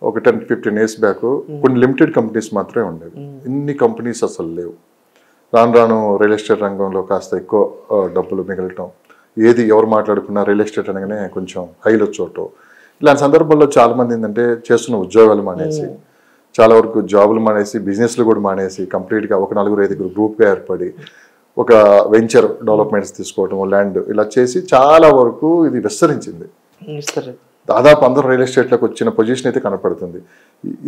ఒక 10-15 years back కొన్ని limited companies మాత్రమే ఉండేవి. ఇన్ని కంపెనీస్ అసలు లేవు. రాను రాను రియల్ ఎస్టేట్ రంగంలో కాస్త ఎక్కువ డబ్బులు మిగలటం, ఏది ఎవరు మాట్లాడుకున్నా రియల్ ఎస్టేట్ అనగానే కొంచెం హైలో చూడటం, ఇలాంటి సందర్భంలో చాలామంది ఏంటంటే చేస్తున్న ఉద్యోగాలు మానేసి, చాలా వరకు జాబులు మానేసి, బిజినెస్లు కూడా మానేసి కంప్లీట్గా ఒక 4-5 గ్రూప్గా ఏర్పడి ఒక వెంచర్ డెవలప్మెంట్స్ తీసుకోవటం, ల్యాండ్ ఇలా చేసి చాలా వరకు ఇది విస్తరించింది. దాదాపు అందరూ రియల్ ఎస్టేట్లోకి వచ్చిన పొజిషన్ అయితే కనపడుతుంది.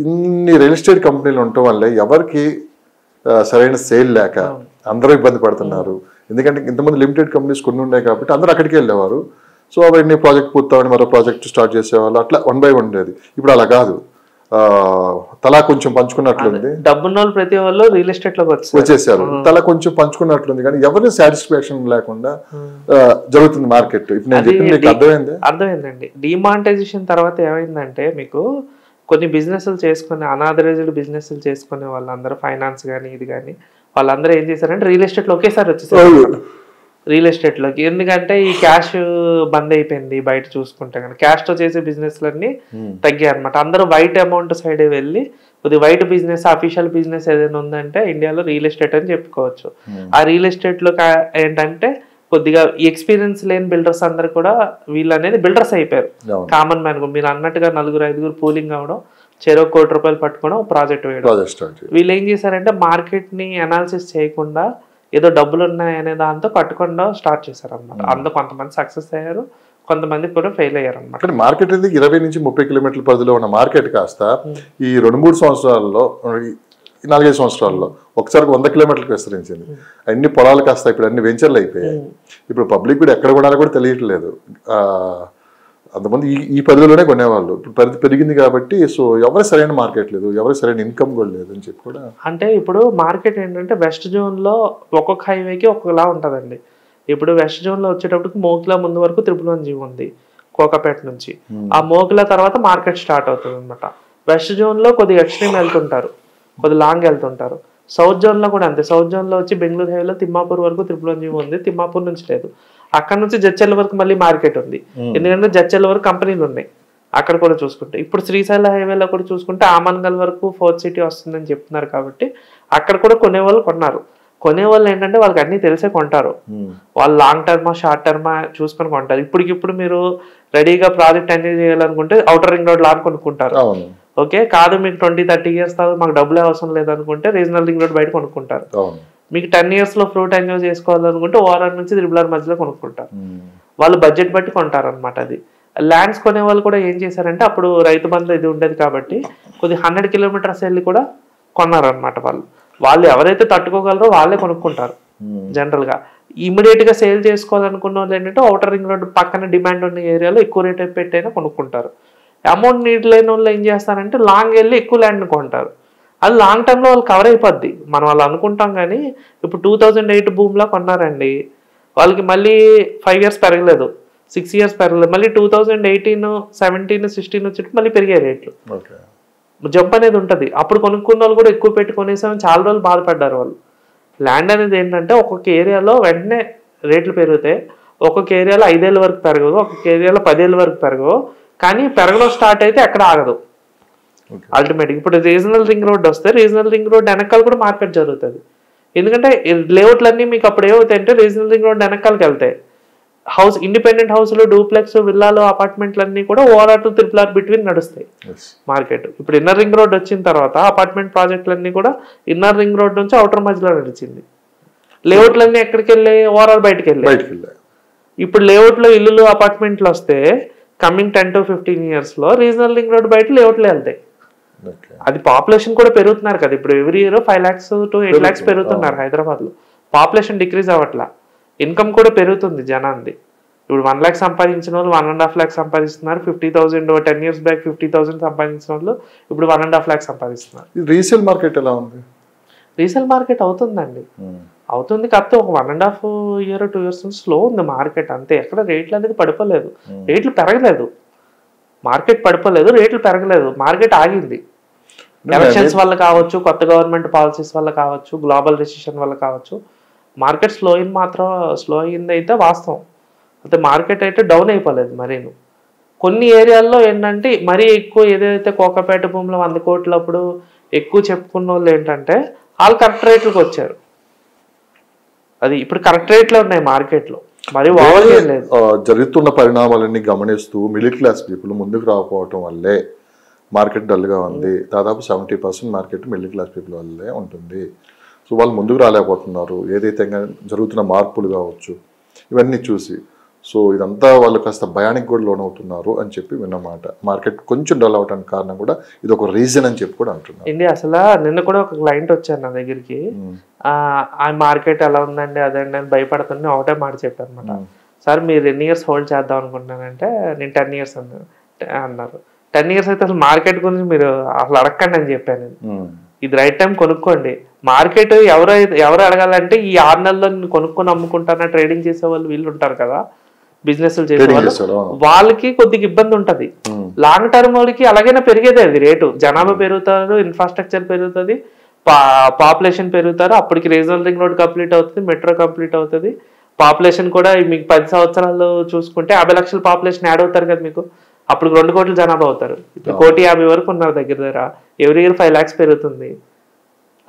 ఇన్ని రియల్ ఎస్టేట్ కంపెనీలు ఉండటం వల్లే ఎవరికి సరైన సేల్ లేక అందరూ ఇబ్బంది పడుతున్నారు. ఎందుకంటే ఇంతమంది లిమిటెడ్ కంపెనీస్ కొన్ని ఉన్నాయి కాబట్టి అందరూ అక్కడికి వెళ్ళేవారు. సో అవన్నీ ప్రాజెక్ట్ పూర్తవని మరో ప్రాజెక్ట్ స్టార్ట్ చేసేవాళ్ళు, అట్లా 1 by 1 ఉండేది. ఇప్పుడు అలా కాదు, తలా కొంచెం పంచుకున్నట్లుంది. డబ్బున్న వాళ్ళు ప్రతి వాళ్ళు రియల్ ఎస్టేట్ లోకి వచ్చేసారు. తలా కొంచెం పంచుకున్నట్లుంది, కానీ ఎవరిని సాటిస్ఫాక్షన్ లేకుండా జరుగుతుంది మార్కెట్. ఇప్పుడు నేను చెప్పింది అర్థమైందండి. డిమానిటైజేషన్ తర్వాత ఏమైందంటే మీకు కొన్ని బిజినెస్లు చేసుకుని అనాథరైజ్డ్ బిజినెస్లు చేసుకునే వాళ్ళందరూ ఫైనాన్స్ కానీ ఇది కానీ వాళ్ళందరూ ఏం చేశారంటే రియల్ ఎస్టేట్లో ఒకేసారి వచ్చేసారు రియల్ ఎస్టేట్లోకి. ఎందుకంటే ఈ క్యాష్ బంద్ అయిపోయింది. బయట చూసుకుంటే కానీ క్యాష్తో చేసే బిజినెస్లన్నీ తగ్గాయి అనమాట. అందరూ వైట్ అమౌంట్ సైడ్ వెళ్ళి కొద్ది వైట్ బిజినెస్, అఫీషియల్ బిజినెస్ ఏదైనా ఉందంటే ఇండియాలో రియల్ ఎస్టేట్ అని చెప్పుకోవచ్చు. ఆ రియల్ ఎస్టేట్లో ఏంటంటే కొద్దిగా ఎక్స్పీరియన్స్ లేని బిల్డర్స్ అందరు కూడా వీళ్ళు అనేది బిల్డర్స్ అయిపోయారు. కామన్ మ్యాన్ మీరు అన్నట్టుగా 4-5 పూలింగ్ అవడం, చెరో ₹1 కోటి పట్టుకోవడం, ప్రాజెక్ట్ వేయడం. వీళ్ళు ఏం చేశారంటే మార్కెట్ ని అనాలిసిస్ చేయకుండా ఏదో డబ్బులు ఉన్నాయనే దాంతో పట్టుకుండా స్టార్ట్ చేశారు అనమాట. అందులో కొంతమంది సక్సెస్ అయ్యారు, కొంతమంది కూడా ఫెయిల్ అయ్యారు అనమాట. మార్కెట్ అనేది 20 నుంచి 30 కిలోమీటర్ల పరిధిలో ఉన్న మార్కెట్ కాస్త ఈ 2-3 సంవత్సరాల్లో, 4-5 సంవత్సరాల్లో ఒకసారి 100 కిలోమీటర్లకు విస్తరించింది. అన్ని పొలాలు కాస్త ఇప్పుడు అన్ని వెంచర్లు అయిపోయాయి. ఇప్పుడు పబ్లిక్ కూడా ఎక్కడ కొనాలో కూడా తెలియట్లేదు. అంతమంది ఈ పరిధిలోనే కొనేవాళ్ళు. ఇప్పుడు పరిధి పెరిగింది కాబట్టి సో ఎవరు సరైన మార్కెట్ లేదు, ఎవరు సరైన ఇన్కమ్ కూడా లేదు అని చెప్పి కూడా. అంటే ఇప్పుడు మార్కెట్ ఏంటంటే వెస్ట్ జోన్లో ఒక్కొక్క హైవేకి ఒక్కొక్కలా ఉంటుందండి. ఇప్పుడు వెస్ట్ జోన్లో వచ్చేటప్పటికి మోకిలా ముందు వరకు 111G ఉంది కోకాపేట నుంచి. ఆ మోకిలా తర్వాత మార్కెట్ స్టార్ట్ అవుతుంది అనమాట. వెస్ట్ జోన్లో కొద్దిగా ఎక్స్ట్రీమ్ వెళ్తుంటారు, కొద్దిగా లాంగ్ వెళ్తుంటారు. సౌత్ జోన్లో కూడా అంతే. సౌత్ జోన్లో వచ్చి బెంగళూరు హైవేలో తిమ్మాపూర్ వరకు 111G ఉంది, తిమ్మాపూర్ నుంచి లేదు. అక్కడ నుంచి జడ్చర్ల వరకు మళ్ళీ మార్కెట్ ఉంది, ఎందుకంటే జడ్చర్ల వరకు కంపెనీలు ఉన్నాయి. అక్కడ కూడా చూసుకుంటే ఇప్పుడు శ్రీశైల హైవేలో కూడా చూసుకుంటే ఆమన్గల్ వరకు 4th సిటీ వస్తుందని చెప్తున్నారు కాబట్టి అక్కడ కూడా కొనేవాళ్ళు కొన్నారు. కొనేవాళ్ళు ఏంటంటే వాళ్ళకి అన్ని తెలిసే కొంటారు. వాళ్ళు లాంగ్ టర్మా షార్ట్ టర్మా చూసుకొని కొంటారు. ఇప్పటికిప్పుడు మీరు రెడీగా ప్రాజెక్ట్ ఎంజాయ్ చేయాలనుకుంటే అవుటర్ రింగ్ రోడ్ లాన్ కొనుక్కుంటారు. ఓకే కాదు, మీకు 20-30 years తర్వాత మాకు డబ్బులే అవసరం లేదనుకుంటే రీజనల్ రింగ్ రోడ్ బయట కొనుక్కుంటారు. మీకు 10 years లో ఫ్రూట్ ఎంజాయ్ చేసుకోవాలనుకుంటే ఓఆర్ఆర్ నుంచి RRR మధ్యలో కొనుక్కుంటారు. వాళ్ళు బడ్జెట్ బట్టి కొంటారు అనమాట. అది ల్యాండ్స్ కొనే వాళ్ళు కూడా ఏం చేశారంటే అప్పుడు రైతు బంధు ఇది ఉండేది కాబట్టి కొద్ది 100 kilometers వెళ్ళి కూడా కొన్నారనమాట. వాళ్ళు ఎవరైతే తట్టుకోగలరో వాళ్ళే కొనుక్కుంటారు. జనరల్ గా ఇమీడియట్ గా సేల్ చేసుకోవాలనుకున్న వాళ్ళు ఏంటంటే అవుటర్ రింగ్ రోడ్ పక్కన డిమాండ్ ఉన్న ఏరియాలో ఎక్కువ రేట్ పెట్టైనా కొనుక్కుంటారు. అమౌంట్ నీడ్ లేని వాళ్ళు ఏం చేస్తారంటే లాంగ్ వెళ్ళి ఎక్కువ ల్యాండ్ కొంటారు. అది లాంగ్ టర్మ్ లో వాళ్ళు కవర్ అయిపోద్ది. మనం వాళ్ళు అనుకుంటాం కానీ ఇప్పుడు 2008 భూమిలో కొన్నారండి, వాళ్ళకి మళ్ళీ 5 years పెరగలేదు, 6 years పెరగలేదు. మళ్ళీ 2018, 17, 16 వచ్చి మళ్ళీ పెరిగే రేట్లు. జంప్ అనేది ఉంటుంది. అప్పుడు కొనుక్కున్న వాళ్ళు కూడా ఎక్కువ పెట్టి కొనేసామని చాలా రోజులు బాధపడ్డారు వాళ్ళు. ల్యాండ్ అనేది ఏంటంటే ఒక్కొక్క ఏరియాలో వెంటనే రేట్లు పెరుగుతాయి, ఒక్కొక్క ఏరియాలో 5 ఏళ్ళ వరకు పెరగదు, ఒక్కొక్క ఏరియాలో 10 ఏళ్ళ వరకు పెరగవు. కానీ పెరగడం స్టార్ట్ అయితే ఎక్కడ ఆగదు అల్టిమేట్గా. ఇప్పుడు రీజనల్ రింగ్ రోడ్ వస్తే రీజనల్ రింగ్ రోడ్ వెనకాల కూడా మార్కెట్ జరుగుతుంది. ఎందుకంటే లేఅవుట్లన్నీ మీకు అప్పుడు ఏమవుతాయి అంటే రీజనల్ రింగ్ రోడ్ వెనకాలకి వెళ్తాయి. ఇండిపెండెంట్ హౌస్లు, డూప్లెక్స్, విల్లాలు, అపార్ట్మెంట్లు అన్ని కూడా ORR to RRR బిట్వీన్ నడుస్తాయి మార్కెట్. ఇప్పుడు ఇన్నర్ రింగ్ రోడ్ వచ్చిన తర్వాత అపార్ట్మెంట్ ప్రాజెక్టులన్నీ కూడా ఇన్నర్ రింగ్ రోడ్ నుంచి అవుటర్ మధ్యలో నడిచింది. లేఅవుట్లన్నీ ఎక్కడికి వెళ్ళాయి? ORR బయటకు వెళ్ళాయి. ఇప్పుడు లేఅవుట్లో ఇల్లులు, అపార్ట్మెంట్లు వస్తే కమింగ్ 10 to 15 years లో రీజనల్ రింగ్ రోడ్ బయట లేఅవుట్లు వెళ్తాయి. అది పాపులేషన్ కూడా పెరుగుతున్నారు కదా. ఇప్పుడు every year 5 lakhs to 8 lakhs పెరుగుతున్నారు హైదరాబాద్ లో. పాపులేషన్ డిక్రీజ్ అవ్వట్లా, ఇన్కమ్ కూడా పెరుగుతుంది జనాన్ని. ఇప్పుడు 1 lakh సంపాదించిన వాళ్ళు 1.5 lakh సంపాదిస్తున్నారు. 50,000 10 years బ్యాక్ 50,000 సంపాదించిన వాళ్ళు ఇప్పుడు 1.5 lakh సంపాదిస్తున్నారు. రీసేల్ మార్కెట్ ఎలా ఉంది? రీసేల్ మార్కెట్ అవుతుందండి, అవుతుంది. కాకపోతే ఒక 1.5 year 2 years నుంచి స్లో ఉంది మార్కెట్ అంతే. ఎక్కడ రేట్లు అనేది పడిపోలేదు, రేట్లు పెరగలేదు. మార్కెట్ పడిపోలేదు, రేట్లు పెరగలేదు, మార్కెట్ ఆగింది. ఎలక్షన్స్ వల్ల కావచ్చు, కొత్త గవర్నమెంట్ పాలసీస్ వల్ల కావచ్చు, గ్లోబల్ రిసెషన్ వల్ల కావచ్చు, మార్కెట్ స్లో అయింది అయితే వాస్తవం. అయితే మార్కెట్ అయితే డౌన్ అయిపోలేదు మరీను. కొన్ని ఏరియాల్లో ఏంటంటే మరీ ఎక్కువ ఏదైతే కోకాపేట భూమిలో 100 కోట్లప్పుడు ఎక్కువ చెప్పుకున్న వాళ్ళు ఏంటంటే వాళ్ళు కరెక్ట్ రేట్లకు వచ్చారు. అది ఇప్పుడు కరెక్ట్ రేట్లో ఉన్నాయి మార్కెట్లో, మరి ఓవర్ ఏం లేదు. జరుగుతున్న పరిణామాలన్నీ గమనిస్తూ మిడిల్ క్లాస్ పీపుల్ ముందుకు రాకపోవటం వల్లే మార్కెట్ డల్గా ఉంది. దాదాపు 70% మార్కెట్ మిడిల్ క్లాస్ పీపుల్ వల్లే ఉంటుంది. సో వాళ్ళు ముందుకు రాలేకపోతున్నారు. ఏదైతే జరుగుతున్న మార్పులు కావచ్చు ఇవన్నీ చూసి, సో ఇదంతా వాళ్ళు కాస్త భయానికి కూడా లోనవుతున్నారు అని చెప్పి విన్నమాట. మార్కెట్ కొంచెం డల్ అవడానికి కారణం కూడా ఇది ఒక రీజన్ అని చెప్పి కూడా అంటున్నారు. ఇండి అసలు నిన్న కూడా ఒక క్లయింట్ వచ్చారు నా దగ్గరికి, ఆ మార్కెట్ ఎలా ఉందండి అదండి అని భయపడుతుంది. ఒకటే మాట చెప్పారు అనమాట, సార్ మీరు ఎన్ని ఇయర్స్ హోల్డ్ చేద్దాం అనుకుంటున్నానంటే నేను 10 years అన్నారు. 10 years అయితే అసలు మార్కెట్ గురించి మీరు అసలు అడగండి అని చెప్పాను. ఇది రైట్ టైం కొనుక్కోండి. మార్కెట్ ఎవరు అడగాలంటే ఈ 6 నెలల్లో నేను కొనుక్కొని అమ్ముకుంటానా ట్రేడింగ్ చేసే వాళ్ళు వీళ్ళు ఉంటారు కదా, బిజినెస్ చేసేవాళ్ళు, వాళ్ళకి కొద్దిగా ఇబ్బంది ఉంటది. లాంగ్ టర్మ్ వాళ్ళకి అలాగైనా పెరిగేది అది రేటు. జనాభా పెరుగుతారు, ఇన్ఫ్రాస్ట్రక్చర్ పెరుగుతుంది, పాపులేషన్ పెరుగుతారు. అప్పటికి రీజనల్ రింగ్ రోడ్ కంప్లీట్ అవుతుంది, మెట్రో కంప్లీట్ అవుతుంది. పాపులేషన్ కూడా మీకు 10 సంవత్సరాలు చూసుకుంటే 50 లక్షల పాపులేషన్ యాడ్ అవుతారు కదా మీకు. అప్పుడు 2 కోట్ల జనాభా అవుతారు. ఇప్పుడు 1,50,000 వరకు ఉన్నారు దగ్గర. ఎవ్రీ ఇయర్ 5 lakhs పెరుగుతుంది.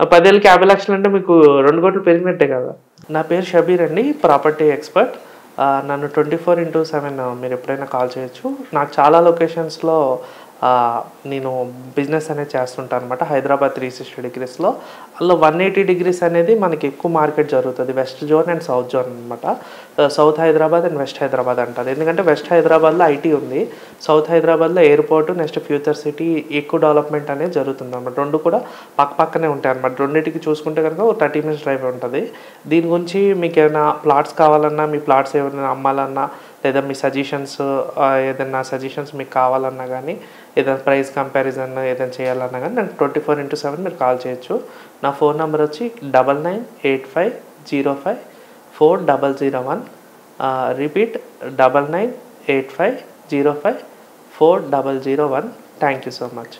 10 ఏళ్ళకి 50 లక్షలు అంటే మీకు 2 కోట్లు పెరిగినట్టే కదా. నా పేరు షబీర్ అండి, ప్రాపర్టీ ఎక్స్పర్ట్. నన్ను 24/7 మీరు ఎప్పుడైనా కాల్ చేయొచ్చు. నాకు చాలా లొకేషన్స్లో నేను బిజినెస్ అనేది చేస్తుంటాను అనమాట. హైదరాబాద్ 360 degreesలో అందులో 180 degrees అనేది మనకి ఎక్కువ మార్కెట్ జరుగుతుంది. West zone and south zone అనమాట. South Hyderabad and west Hyderabad అంటారు. ఎందుకంటే వెస్ట్ హైదరాబాద్లో ఐటీ ఉంది, సౌత్ హైదరాబాద్లో ఎయిర్పోర్ట్, నెక్స్ట్ ఫ్యూచర్ సిటీ ఎక్కువ డెవలప్మెంట్ అనేది జరుగుతుంది అనమాట. రెండు కూడా పక్కనే ఉంటాయి అనమాట. రెండింటికి చూసుకుంటే కనుక 30 minutes డ్రైవ్ ఉంటుంది. దీని గురించి మీకు ఏమైనా ప్లాట్స్ కావాలన్నా, మీ ప్లాట్స్ ఏమైనా అమ్మాలన్నా, లేదా మీ ఏదైనా సజెషన్స్ మీకు కావాలన్నా కానీ, ఏదైనా ప్రైస్ కంపారిజన్ ఏదైనా చేయాలన్నా కానీ నాకు 24/7 మీరు కాల్ చేయొచ్చు. నా ఫోన్ నెంబర్ వచ్చి 9985054001. Repeat 9985054001. Thank you so much.